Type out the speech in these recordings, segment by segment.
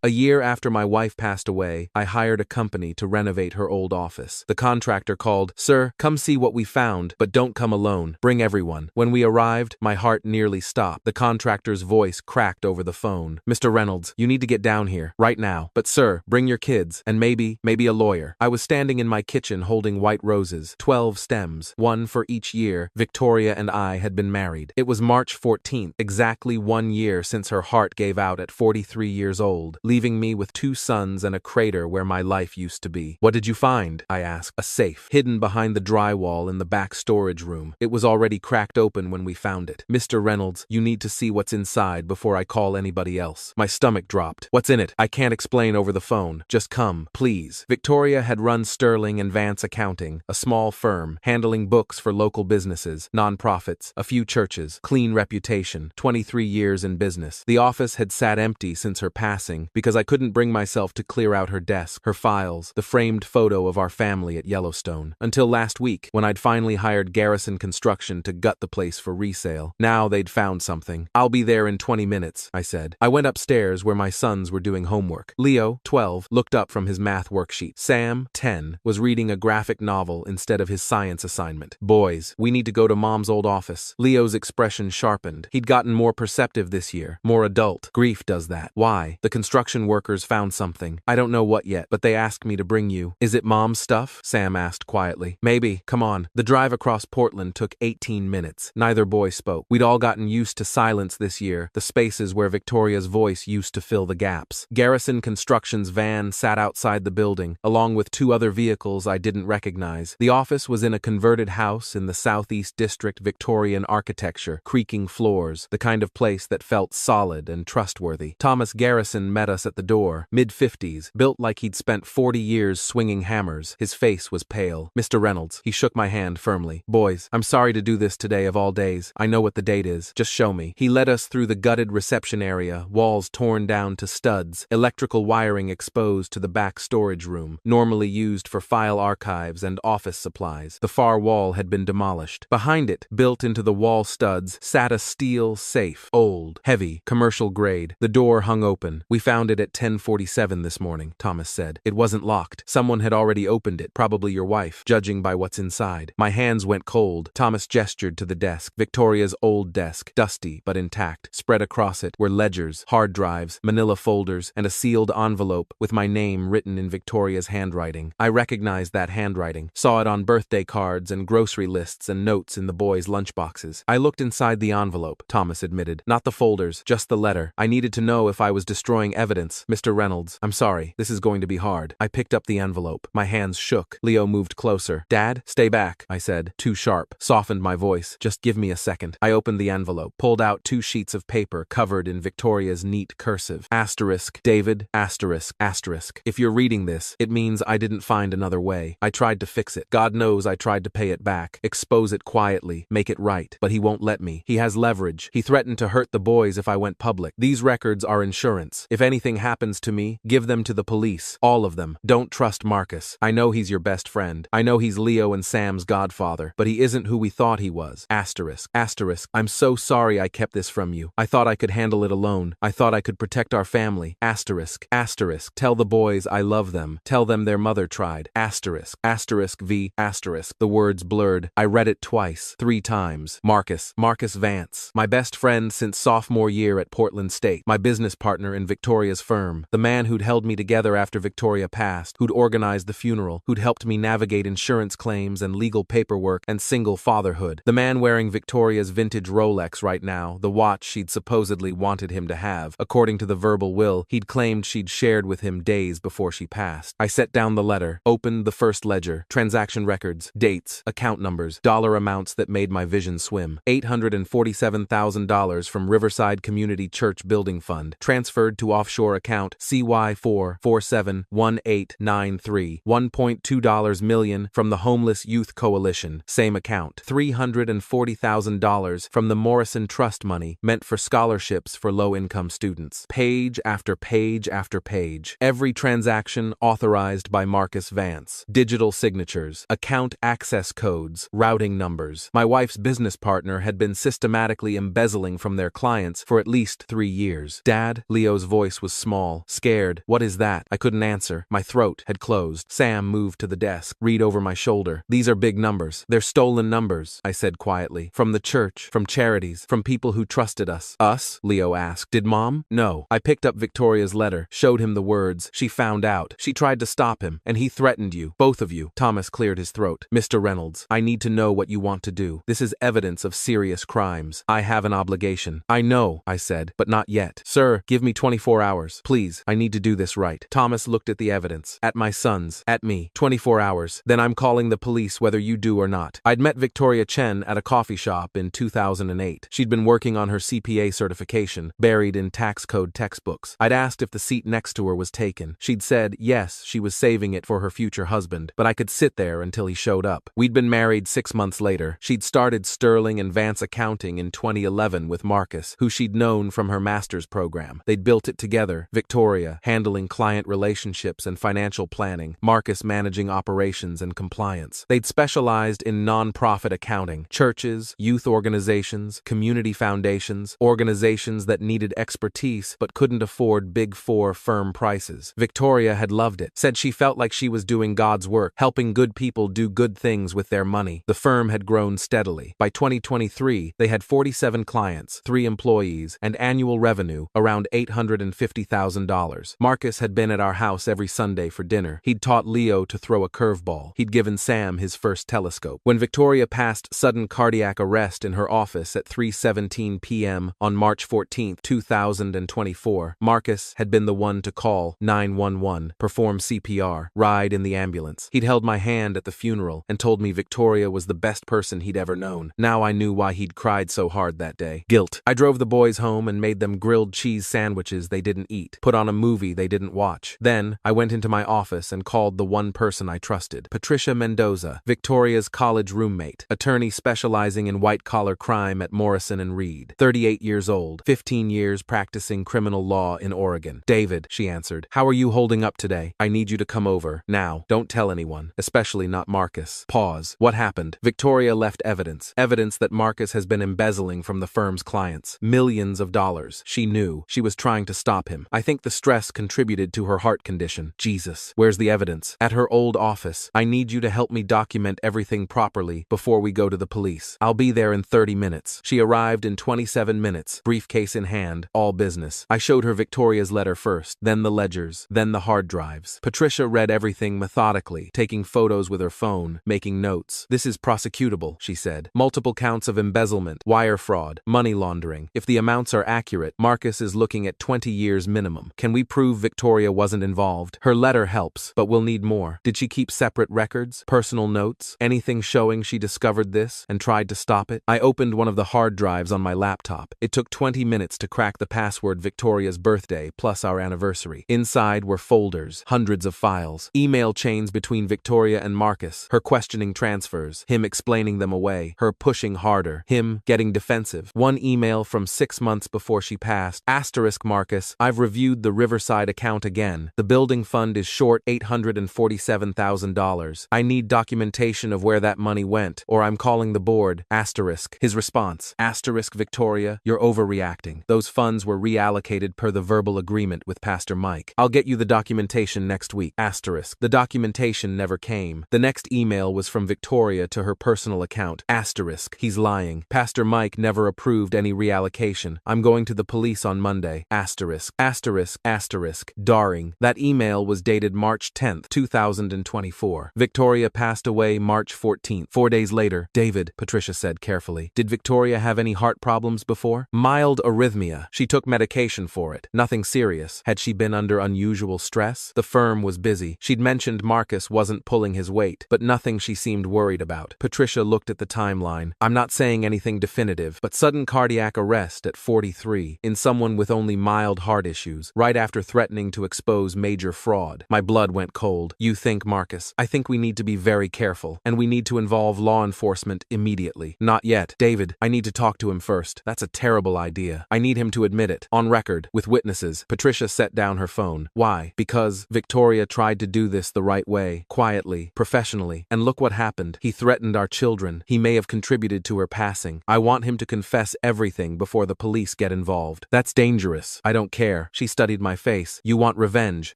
A year after my wife passed away, I hired a company to renovate her old office. The contractor called, "Sir, come see what we found, but don't come alone. Bring everyone." When we arrived, my heart nearly stopped. The contractor's voice cracked over the phone. "Mr. Reynolds, you need to get down here, right now. But sir, bring your kids, and maybe a lawyer." I was standing in my kitchen holding white roses, 12 stems, one for each year Victoria and I had been married. It was March 14th, exactly 1 year since her heart gave out at 43 years old, leaving me with 2 sons and a crater where my life used to be. "What did you find?" I asked. "A safe, hidden behind the drywall in the back storage room. It was already cracked open when we found it. Mr. Reynolds, you need to see what's inside before I call anybody else." My stomach dropped. "What's in it?" "I can't explain over the phone. Just come, please." Victoria had run Sterling and Vance Accounting, a small firm, handling books for local businesses, nonprofits, a few churches, clean reputation, 23 years in business. The office had sat empty since her passing because I couldn't bring myself to clear out her desk, her files, the framed photo of our family at Yellowstone. Until last week, when I'd finally hired Garrison Construction to gut the place for resale. Now they'd found something. "I'll be there in 20 minutes, I said. I went upstairs where my sons were doing homework. Leo, 12, looked up from his math worksheet. Sam, 10, was reading a graphic novel instead of his science assignment. "Boys, we need to go to Mom's old office." Leo's expression sharpened. He'd gotten more perceptive this year, more adult. Grief does that. "Why?" "The construction workers found something. I don't know what yet, but they asked me to bring you." "Is it Mom's stuff?" Sam asked quietly. "Maybe. Come on." The drive across Portland took 18 minutes. Neither boy spoke. We'd all gotten used to silence this year, the spaces where Victoria's voice used to fill the gaps. Garrison Construction's van sat outside the building, along with 2 other vehicles I didn't recognize. The office was in a converted house in the Southeast District, Victorian architecture, creaking floors, the kind of place that felt solid and trustworthy. Thomas Garrison met us at the door, mid-50s, built like he'd spent 40 years swinging hammers. His face was pale. "Mr. Reynolds." He shook my hand firmly. "Boys, I'm sorry to do this today of all days. I know what the date is. Just show me." He led us through the gutted reception area, walls torn down to studs, electrical wiring exposed to the back storage room, normally used for file archives and office supplies. The far wall had been demolished. Behind it, built into the wall studs, sat a steel safe. Old, heavy, commercial grade. The door hung open. "We found it at 10:47 this morning," Thomas said. "It wasn't locked. Someone had already opened it, probably your wife, judging by what's inside." My hands went cold. Thomas gestured to the desk. Victoria's old desk, dusty but intact. Spread across it were ledgers, hard drives, manila folders, and a sealed envelope with my name written in Victoria's handwriting. I recognized that handwriting, saw it on birthday cards and grocery lists and notes in the boys' lunchboxes. "I looked inside the envelope," Thomas admitted. "Not the folders, just the letter. I needed to know if I was destroying evidence. Mr. Reynolds, I'm sorry, this is going to be hard." I picked up the envelope. My hands shook. Leo moved closer. "Dad, stay back," I said, too sharp. Softened my voice. "Just give me a second." I opened the envelope, pulled out 2 sheets of paper covered in Victoria's neat cursive. Asterisk, David, asterisk, asterisk. If you're reading this, it means I didn't find another way. I tried to fix it. God knows I tried to pay it back, expose it quietly, make it right. But he won't let me. He has leverage. He threatened to hurt the boys if I went public. These records are insurance. If anything happens to me, give them to the police. All of them. Don't trust Marcus. I know he's your best friend. I know he's Leo and Sam's godfather, but he isn't who we thought he was. Asterisk, asterisk. I'm so sorry I kept this from you. I thought I could handle it alone. I thought I could protect our family. Asterisk, asterisk. Tell the boys I love them. Tell them their mother tried. Asterisk, asterisk v, asterisk. The words blurred. I read it twice, 3 times. Marcus Vance. My best friend since sophomore year at Portland State. My business partner in Victoria's firm. The man who'd held me together after Victoria passed. Who'd organized the funeral. Who'd helped me navigate insurance claims and legal paperwork and single fatherhood. The man wearing Victoria's vintage Rolex right now, the watch she'd supposedly wanted him to have. According to the verbal will he'd claimed she'd shared with him days before she passed. I set down the letter, opened the first ledger, transaction records, dates, account numbers, dollar amounts that made my vision swim. $847,000 from Riverside Community Church Building Fund, transferred to offshore account CY4471893. $1.2 million from the Homeless Youth Coalition, same account. $340,000 from the Morrison Trust money, meant for scholarships for low-income students. Page after page after page. Every transaction authorized by Marcus Vance. Digital signatures, account access codes, routing numbers. My wife's business partner had been systematically embezzling from their clients for at least 3 years. "Dad," Leo's voice was small, scared. What is that? I couldn't answer. My throat had closed. Sam moved to the desk, read over my shoulder. These are big numbers. They're stolen numbers, I said quietly. From the church, from charities, from people who trusted us. Us? Leo asked. Did Mom? No. I picked up Victoria's letter, showed him the words. She found out. She tried to stop him, and he threatened you. Both of you. Thomas cleared his throat. Mr. Reynolds, I need to know what you want to do. This is evidence of serious crimes. I have an obligation. I know, I said, but not yet. Sir, give me 24 hours. Please, I need to do this right. Thomas looked at the evidence. At my sons. At me. 24 hours. Then I'm calling the police whether you do or not. I'd met Victoria Chen at a coffee shop in 2008. She'd been working on her CPA certification, buried in tax code textbooks. I'd asked if the seat next to her was taken. She'd said, yes, she was saving it for her future husband, but I could sit there until he showed up. We'd been married 6 months later. She'd started Sterling and Vance Accounting in 2011 with Marcus, who she'd known from her master's program. They'd built it together. Victoria, handling client relationships and financial planning, Marcus managing operations and compliance. They'd specialized in non-profit accounting, churches, youth organizations, community foundations, organizations that needed expertise but couldn't afford Big Four firm prices. Victoria had loved it, said she felt like she was doing God's work, helping good people do good things with their money. The firm had grown steadily. By 2023, they had 47 clients, 3 employees, and annual revenue around $850,000. Marcus had been at our house every Sunday for dinner. He'd taught Leo to throw a curveball. He'd given Sam his first telescope. When Victoria passed sudden cardiac arrest in her office at 3:17 p.m. on March 14, 2024, Marcus had been the one to call 911, perform CPR, ride in the ambulance. He'd held my hand at the funeral and told me Victoria was the best person he'd ever known. Now I knew why he'd cried so hard that day. Guilt. I drove the boys home and made them grilled cheese sandwiches they didn't eat, put on a movie they didn't watch. Then, I went into my office and called the one person I trusted, Patricia Mendoza, Victoria's college roommate, attorney specializing in white-collar crime at Morrison & Reed, 38 years old, 15 years practicing criminal law in Oregon. David, she answered, how are you holding up today? I need you to come over. Now, don't tell anyone, especially not Marcus. Pause. What happened? Victoria left evidence that Marcus has been embezzling from the firm's clients. Millions of dollars. She knew. She was trying to stop him. I think the stress contributed to her heart condition. Jesus. Where's the evidence? At her old office. I need you to help me document everything properly before we go to the police. I'll be there in 30 minutes. She arrived in 27 minutes, briefcase in hand, all business. I showed her Victoria's letter first, then the ledgers, then the hard drives. Patricia read everything methodically, taking photos with her phone, making notes. This is prosecutable, she said. Multiple counts of embezzlement, wire fraud, money laundering. If the amounts are accurate, Marcus is looking at 20 years minimum. Can we prove Victoria wasn't involved? Her letter helps, but we'll need more. Did she keep separate records, personal notes, anything showing she discovered this and tried to stop it? I opened one of the hard drives on my laptop. It took 20 minutes to crack the password Victoria's birthday plus our anniversary. Inside were folders, hundreds of files, email chains between Victoria and Marcus, her questioning transfers, him explaining them away, her pushing harder, him getting defensive. One email from 6 months before she passed. Asterisk Marcus, I've reviewed the Riverside account again. The building fund is short $847,000. I need documentation of where that money went, or I'm calling the board. Asterisk. His response. Asterisk Victoria, you're overreacting. Those funds were reallocated per the verbal agreement with Pastor Mike. I'll get you the documentation next week. Asterisk. The documentation never came. The next email was from Victoria to her personal account. Asterisk. He's lying. Pastor Mike never approved any reallocation. I'm going to the police on Monday. Asterisk. Asterisk. Asterisk. Darring. That email was dated March 10th, 2024. Victoria passed away March 14th. 4 days later. David, Patricia said carefully. Did Victoria have any heart problems before? Mild arrhythmia. She took medication for it. Nothing serious. Had she been under unusual stress? The firm was busy. She'd mentioned Marcus wasn't pulling his weight, but nothing she seemed worried about. Patricia looked at the timeline. I'm not saying anything definitive, but sudden cardiac arrest at 43 in someone with only mild heart issues, right after threatening to expose major fraud. My blood went cold. You think, Marcus? I think we need to be very careful, and we need to involve law enforcement immediately. Not yet. David, I need to talk to him first. That's a terrible idea. I need him to admit it. On record, with witnesses. Patricia set down her phone. Why? Because Victoria tried to do this the right way, quietly, professionally, and look what happened. He threatened our children. He may have contributed to her passing. I want him to confess everything before the police get involved. That's dangerous. I don't care. hair. She studied my face. You want revenge.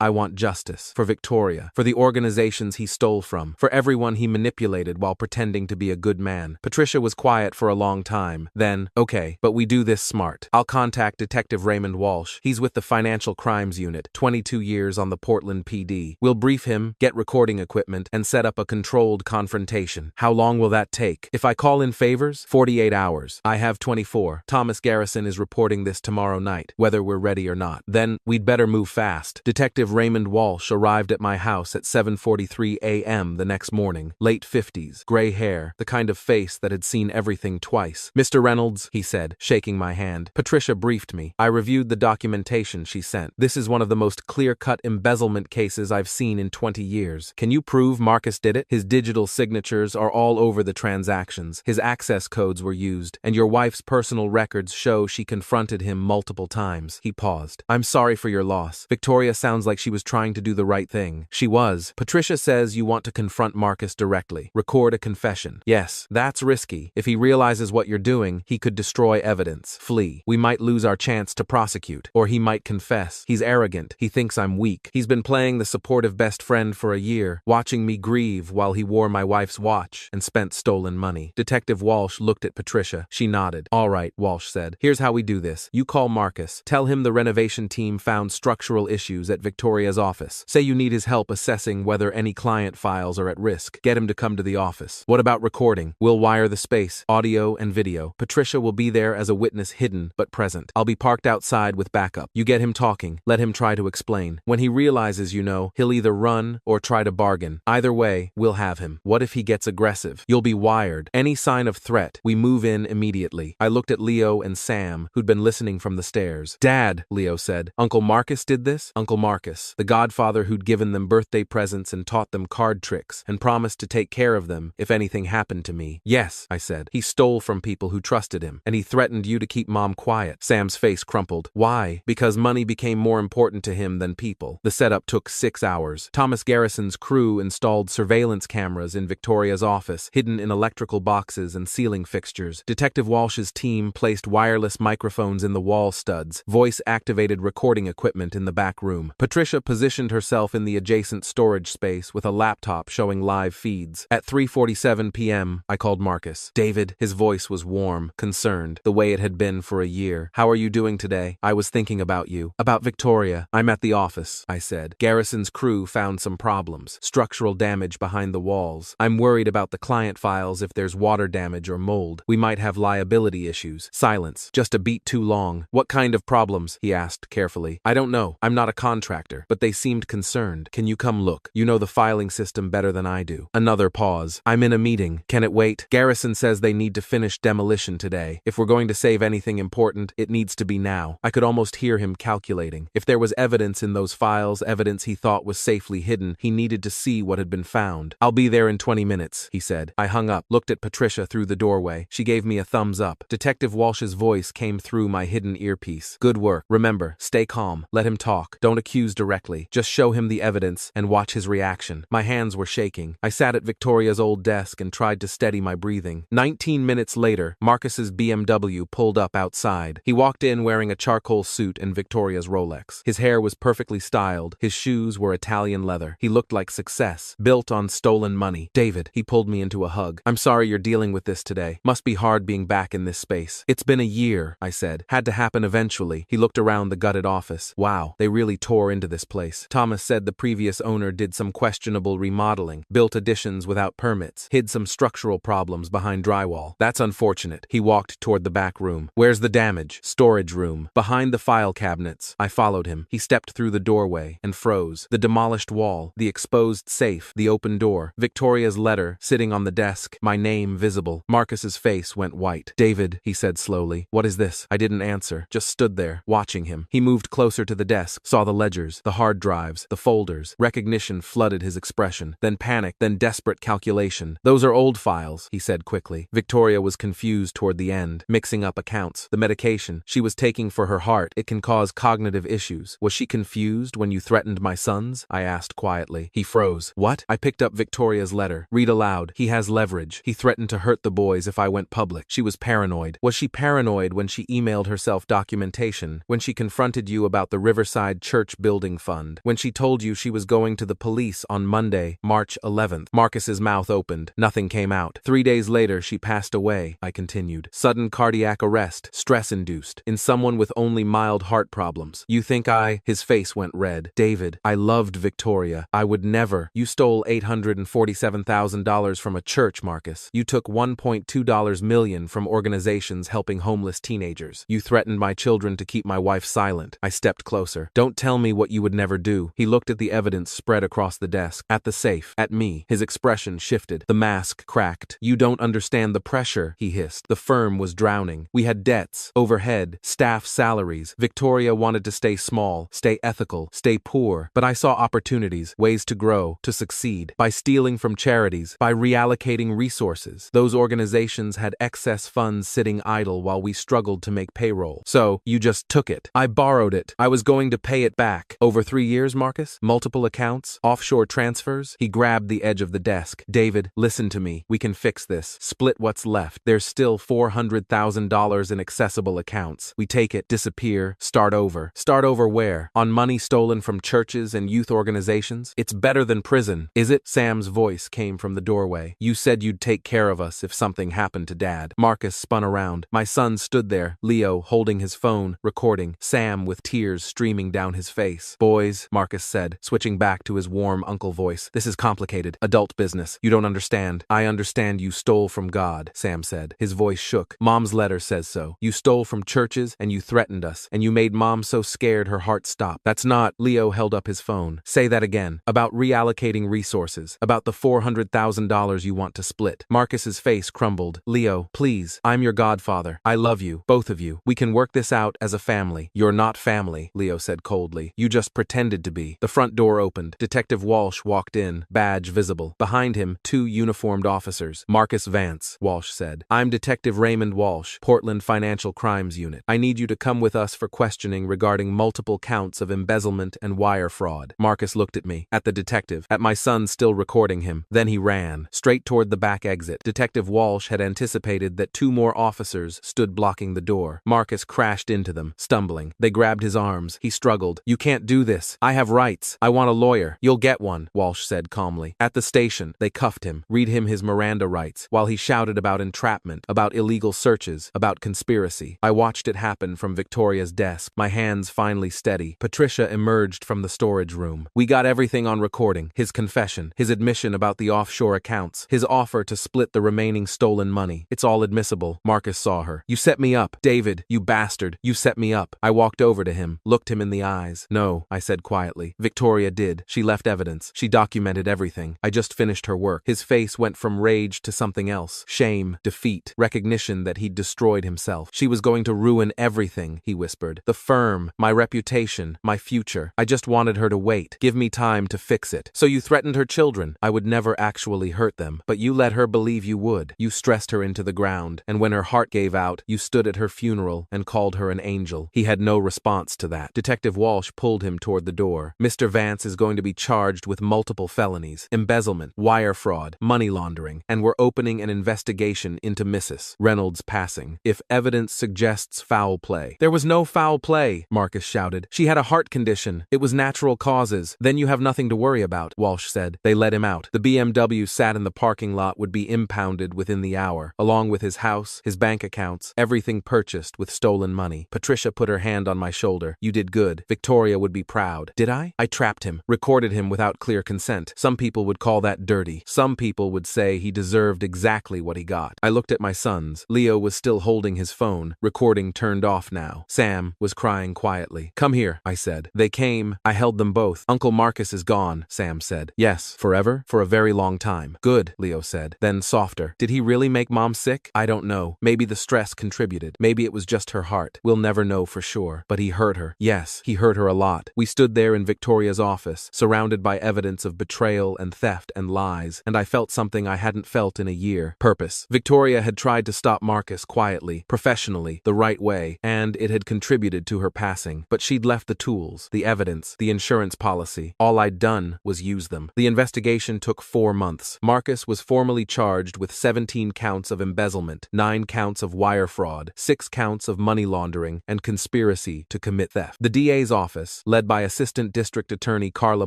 I want justice. For Victoria. For the organizations he stole from. For everyone he manipulated while pretending to be a good man. Patricia was quiet for a long time. Then, okay, but we do this smart. I'll contact Detective Raymond Walsh. He's with the Financial Crimes Unit, 22 years on the Portland PD. We'll brief him, get recording equipment, and set up a controlled confrontation. How long will that take? If I call in favors, 48 hours. I have 24. Thomas Garrison is reporting this tomorrow night, whether we're ready or not. Then, we'd better move fast. Detective Raymond Walsh arrived at my house at 7:43 a.m. the next morning. Late 50s, gray hair, the kind of face that had seen everything twice. Mr. Reynolds, he said, shaking my hand. Patricia briefed me. I reviewed the documentation she sent. This is one of the most clear-cut embezzlement cases I've seen in 20 years. Can you prove Marcus did it? His digital signatures are all over the transactions. His access codes were used, and your wife's personal records show she confronted him multiple times. He paused. I'm sorry for your loss. Victoria sounds like she was trying to do the right thing. She was. Patricia says you want to confront Marcus directly. Record a confession. Yes, that's risky. If he realizes what you're doing, he could destroy evidence. Flee. We might lose our chance to prosecute. Or he might confess. He's arrogant. He thinks I'm weak. He's been playing the supportive best friend for a year, watching me grieve while he wore my wife's watch and spent stolen money. Detective Walsh looked at Patricia. She nodded. All right, Walsh said. Here's how we do this. You call Marcus. Tell him the renovation team found structural issues at Victoria's office. Say you need his help assessing whether any client files are at risk. Get him to come to the office. What about recording? We'll wire the space, audio and video. Patricia will be there as a witness, hidden but present. I'll be parked outside with backup. You get him talking. Let him try to explain. When he realizes you know, he'll either run or try to bargain. Either way, we'll have him. What if he gets aggressive? You'll be wired. Any sign of threat, we move in immediately. I looked at Leo and Sam, who'd been listening from the stairs. Dad, Leo said. Uncle Marcus did this? Uncle Marcus, the godfather who'd given them birthday presents and taught them card tricks and promised to take care of them if anything happened to me. Yes, I said. He stole from people who trusted him, and he threatened you to keep Mom quiet. Sam's face crumpled. Why? Because money became more important to him than people. The setup took 6 hours. Thomas Garrison's crew installed surveillance cameras in Victoria's office, hidden in electrical boxes and ceiling fixtures. Detective Walsh's team placed wireless microphones in the wall studs, voice-activated recording equipment in the back room. Patricia positioned herself in the adjacent storage space with a laptop showing live feeds. At 3:47 p.m., I called Marcus. David, his voice was warm, concerned, the way it had been for a year. How are you doing today? I was thinking about you. About Victoria. I'm at the office, I said. Garrison's crew found some problems. Structural damage behind the walls. I'm worried about the client files if there's water damage or mold. We might have liability issues. Silence. Just a beat too long. What kind of problems? He asked carefully. I don't know. I'm not a contractor, but they seemed concerned. Can you come look? You know the filing system better than I do. Another pause. I'm in a meeting. Can it wait? Garrison says they need to finish demolition today. If we're going to save anything important, it needs to be now. I could almost hear him calculating. If there was evidence in those files, evidence he thought was safely hidden, he needed to see what had been found. I'll be there in 20 minutes, he said. I hung up, looked at Patricia through the doorway. She gave me a thumbs up. Detective Walsh's voice came through my hidden earpiece. Good work. Remember, stay calm. Let him talk. Don't accuse directly. Just show him the evidence and watch his reaction. My hands were shaking. I sat at Victoria's old desk and tried to steady my breathing. 19 minutes later, Marcus's BMW pulled up outside. He walked in wearing a charcoal suit and Victoria's Rolex. His hair was perfectly styled. His shoes were Italian leather. He looked like success, built on stolen money. David, he pulled me into a hug. I'm sorry you're dealing with this today. Must be hard being back in this space. It's been a year, I said. Had to happen eventually. He looked around the gutted office. Wow, they really tore into this place. Thomas said the previous owner did some questionable remodeling, built additions without permits, hid some structural problems behind drywall. That's unfortunate. He walked toward the back room. Where's the damage? Storage room. Behind the file cabinets. I followed him. He stepped through the doorway and froze. The demolished wall, the exposed safe, the open door, Victoria's letter sitting on the desk, my name visible. Marcus's face went white. David, he said slowly. What is this? I didn't answer, just stood there, watching him. He moved closer to the desk, saw the ledgers, the hard drives, the folders. Recognition flooded his expression, then panic, then desperate calculation. Those are old files, he said quickly. Victoria was confused toward the end, mixing up accounts. The medication she was taking for her heart, it can cause cognitive issues. Was she confused when you threatened my sons? I asked quietly. He froze. What? I picked up Victoria's letter. Read aloud. He has leverage. He threatened to hurt the boys if I went public. She was paranoid. Was she paranoid when she emailed herself documentation, when she confronted you about the Riverside Church Building Fund, when she told you she was going to the police on Monday, March 11th. Marcus's mouth opened. Nothing came out. 3 days later, she passed away, I continued. Sudden cardiac arrest, stress-induced, in someone with only mild heart problems. You think His face went red. David, I loved Victoria. I would never. You stole $847,000 from a church, Marcus. You took $1.2 million from organizations helping homeless teenagers. You threatened my children to keep my wife silent. I stepped closer. Don't tell me what you would never do. He looked at the evidence spread across the desk, at the safe, at me. His expression shifted. The mask cracked. You don't understand the pressure, he hissed. The firm was drowning. We had debts, overhead, staff salaries. Victoria wanted to stay small, stay ethical, stay poor, but I saw opportunities, ways to grow, to succeed, by stealing from charities, by reallocating resources. Those organizations had excess funds sitting idle while we struggled to make payroll. So, you just took it. I borrowed it. I was going to pay it back. Over 3 years, Marcus? Multiple accounts? Offshore transfers? He grabbed the edge of the desk. David, listen to me. We can fix this. Split what's left. There's still $400,000 in accessible accounts. We take it, disappear, start over. Start over where? On money stolen from churches and youth organizations? It's better than prison, is it? Sam's voice came from the doorway. You said you'd take care of us if something happened to Dad. Marcus spun around. My son stood there, Leo holding his phone, recording, Sam with tears streaming down his face. Boys, Marcus said, switching back to his warm uncle voice. This is complicated. Adult business. You don't understand. I understand you stole from God, Sam said. His voice shook. Mom's letter says so. You stole from churches and you threatened us, and you made Mom so scared her heart stopped. That's not. Leo held up his phone. Say that again. About reallocating resources. About the $400,000 you want to split. Marcus's face crumbled. Leo, please. I'm your godfather. I love you. Both of you. We can work this out as a family. You're not family, Leo said coldly. You just pretended to be. The front door opened. Detective Walsh walked in, badge visible. Behind him, 2 uniformed officers. Marcus Vance, Walsh said. I'm Detective Raymond Walsh, Portland Financial Crimes Unit. I need you to come with us for questioning regarding multiple counts of embezzlement and wire fraud. Marcus looked at me, at the detective, at my son still recording him. Then he ran, straight toward the back exit. Detective Walsh had anticipated that 2 more officers stood blocking the door. Marcus crashed into them, stumbling. They grabbed his arms. He struggled. You can't do this. I have rights. I want a lawyer. You'll get one, Walsh said calmly. At the station, they cuffed him, read him his Miranda rights, while he shouted about entrapment, about illegal searches, about conspiracy. I watched it happen from Victoria's desk, my hands finally steady. Patricia emerged from the storage room. We got everything on recording. His confession, his admission about the offshore accounts, his offer to split the remaining stolen money. It's all admissible. Marcus saw her. You set me up. David, you bastard. You set me up. I walked over to him, looked him in the eyes. No, I said quietly. Victoria did. She left evidence. She documented everything. I just finished her work. His face went from rage to something else. Shame, defeat, recognition that he'd destroyed himself. She was going to ruin everything, he whispered. The firm, my reputation, my future. I just wanted her to wait. Give me time to fix it. So you threatened her children. I would never actually hurt them, but you let her believe you would. You stressed her into the ground, and when her heart gave out, you stood at her funeral and called her an angel. He had no response to that. Detective Walsh pulled him toward the door. Mr. Vance is going to be charged with multiple felonies, embezzlement, wire fraud, money laundering, and we're opening an investigation into Mrs. Reynolds' passing. If evidence suggests foul play. There was no foul play, Marcus shouted. She had a heart condition. It was natural causes. Then you have nothing to worry about, Walsh said. They let him out. The BMW sat in the parking lot would be impounded within the hour, along with his house, his bank accounts, everything purchased with stolen money. Patricia put her hand on my shoulder. You did good. Victoria would be proud. Did I? I trapped him, recorded him without clear consent. Some people would call that dirty. Some people would say he deserved exactly what he got. I looked at my sons. Leo was still holding his phone, recording turned off now. Sam was crying quietly. Come here, I said. They came. I held them both. Uncle Marcus is gone, Sam said. Yes, forever? For a very long time. Good, Leo said. Then softer. Did he really make Mom sick? I don't know. Maybe the stress contributed. Maybe it was just her heart. We'll never know for sure. But he hurt her. Yes, he hurt her a lot. We stood there in Victoria's office, surrounded by evidence of betrayal and theft and lies, and I felt something I hadn't felt in a year. Purpose. Victoria had tried to stop Marcus quietly, professionally, the right way, and it had contributed to her passing. But she'd left the tools, the evidence, the insurance policy. All I'd done was use them. The investigation took 4 months. Marcus was formally charged with 17 counts of embezzlement, 9 counts of wire fraud, 6 counts of money laundering, and conspiracy conspiracy to commit theft. The DA's office, led by Assistant District Attorney Carla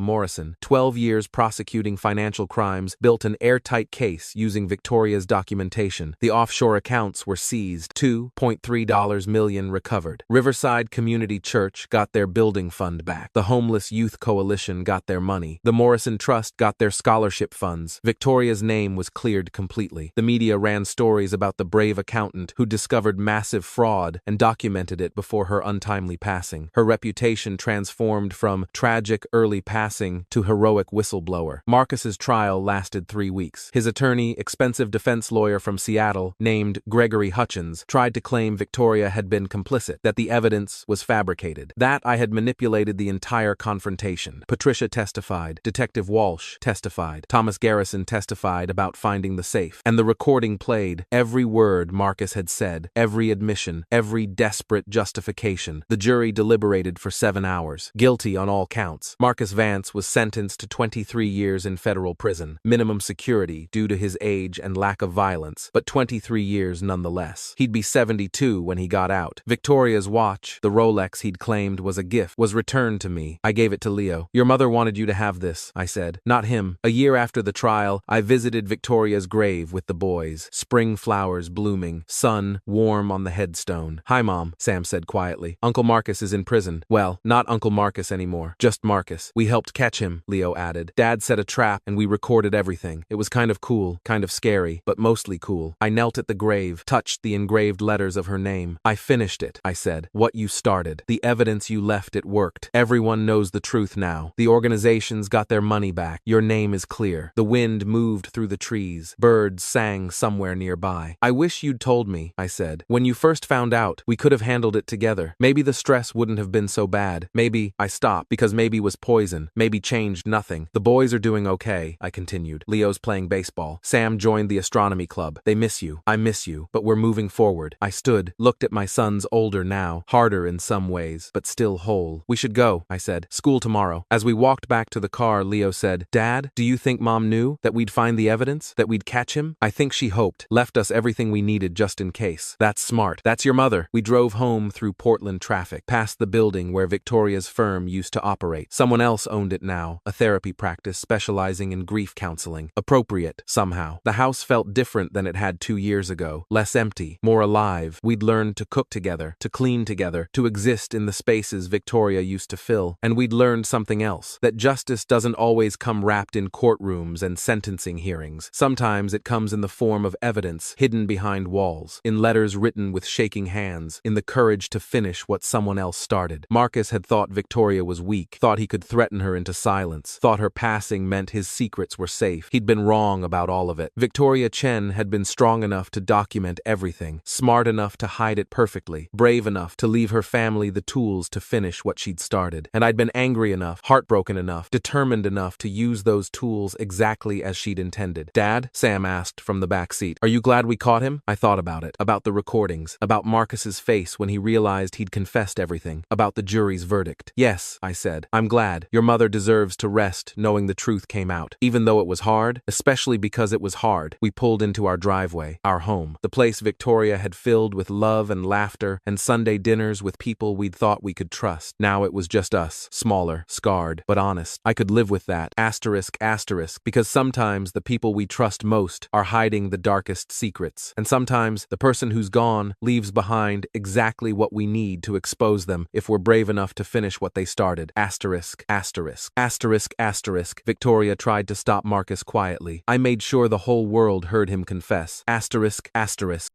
Morrison, 12 years prosecuting financial crimes, built an airtight case using Victoria's documentation. The offshore accounts were seized, $2.3 million recovered. Riverside Community Church got their building fund back. The Homeless Youth Coalition got their money. The Morrison Trust got their scholarship funds. Victoria's name was cleared completely. The media ran stories about the brave accountant who discovered massive fraud and documented it before her untimely passing. Her reputation transformed from tragic early passing to heroic whistleblower. Marcus's trial lasted 3 weeks. His attorney, expensive defense lawyer from Seattle, named Gregory Hutchins, tried to claim Victoria had been complicit, that the evidence was fabricated, that I had manipulated the entire confrontation. Patricia testified. Detective Walsh testified. Thomas Garrison testified about finding the safe. And the recording played. Every word Marcus had said, every admission, every desperate justification. The jury deliberated for 7 hours. Guilty on all counts. Marcus Vance was sentenced to 23 years in federal prison, minimum security due to his age and lack of violence, but 23 years nonetheless. He'd be 72 when he got out. Victoria's watch, the Rolex he'd claimed was a gift, was returned to me. I gave it to Leo. Your mother wanted you to have this, I said. Not him. A year after the trial, I visited Victoria's grave with the boys. Spring flowers blooming, sun warm on the headstone. Hi, Mom, Sam said quietly. Uncle Marcus is in prison. Well, not Uncle Marcus anymore, just Marcus. We helped catch him, Leo added. Dad set a trap and we recorded everything. It was kind of cool, kind of scary, but mostly cool. I knelt at the grave, touched the engraved letters of her name. I finished it, I said. What you started. The evidence you left, it worked. Everyone knows the truth now. The organizations got their money back. Your name is clear. The wind moved through the trees. Birds sang somewhere nearby. I wish you'd told me, I said. When you first found out, we could have handled it together. Maybe the stress wouldn't have been so bad. Maybe I stopped because maybe was poison. Maybe changed nothing. The boys are doing okay, I continued. Leo's playing baseball. Sam joined the astronomy club. They miss you. I miss you. But we're moving forward. I stood, looked at my sons, older now, harder in some ways, but still whole. We should go, I said. School tomorrow. As we walked back to the car, Leo said, Dad, do you think Mom knew that we'd find the evidence? That we'd catch him? I think she hoped. Left us everything we needed just in case. That's smart. That's your mother. We drove home through Portland traffic, past the building where Victoria's firm used to operate. Someone else owned it now, a therapy practice specializing in grief counseling. Appropriate, somehow. The house felt different than it had 2 years ago. Less empty, more alive. We'd learned to cook together, to clean together, to exist in the spaces Victoria used to fill. And we'd learned something else, that justice doesn't always come wrapped in courtrooms and sentencing hearings. Sometimes it comes in the form of evidence hidden behind walls, in letters written with shaking hands, in the courage to finish what someone else started. Marcus had thought Victoria was weak, thought he could threaten her into silence, thought her passing meant his secrets were safe. He'd been wrong about all of it. Victoria Chen had been strong enough to document everything, smart enough to hide it perfectly, brave enough to leave her family the tools to finish what she'd started. And I'd been angry enough, heartbroken enough, determined enough to use those tools exactly as she'd intended. Dad? Sam asked from the back seat. Are you glad we caught him? I thought about it. About the recordings. About Marcus's face when he realized he'd confessed everything. About the jury's verdict. Yes, I said. I'm glad. Your mother deserves to rest knowing the truth came out. Even though it was hard, especially because it was hard, we pulled into our driveway, our home. The place Victoria had filled with love and laughter and Sunday dinners with people we'd thought we could trust. Now it was just us. Smaller, scarred, but honest. I could live with that. Asterisk, asterisk. Because sometimes the people we trust most are hiding the darkest secrets. And sometimes the person who's gone leaves behind exactly what we need to expose them if we're brave enough to finish what they started. Asterisk, asterisk. Asterisk, asterisk. Victoria tried to stop Marcus quietly. I made sure the whole world heard him confess. Asterisk, asterisk.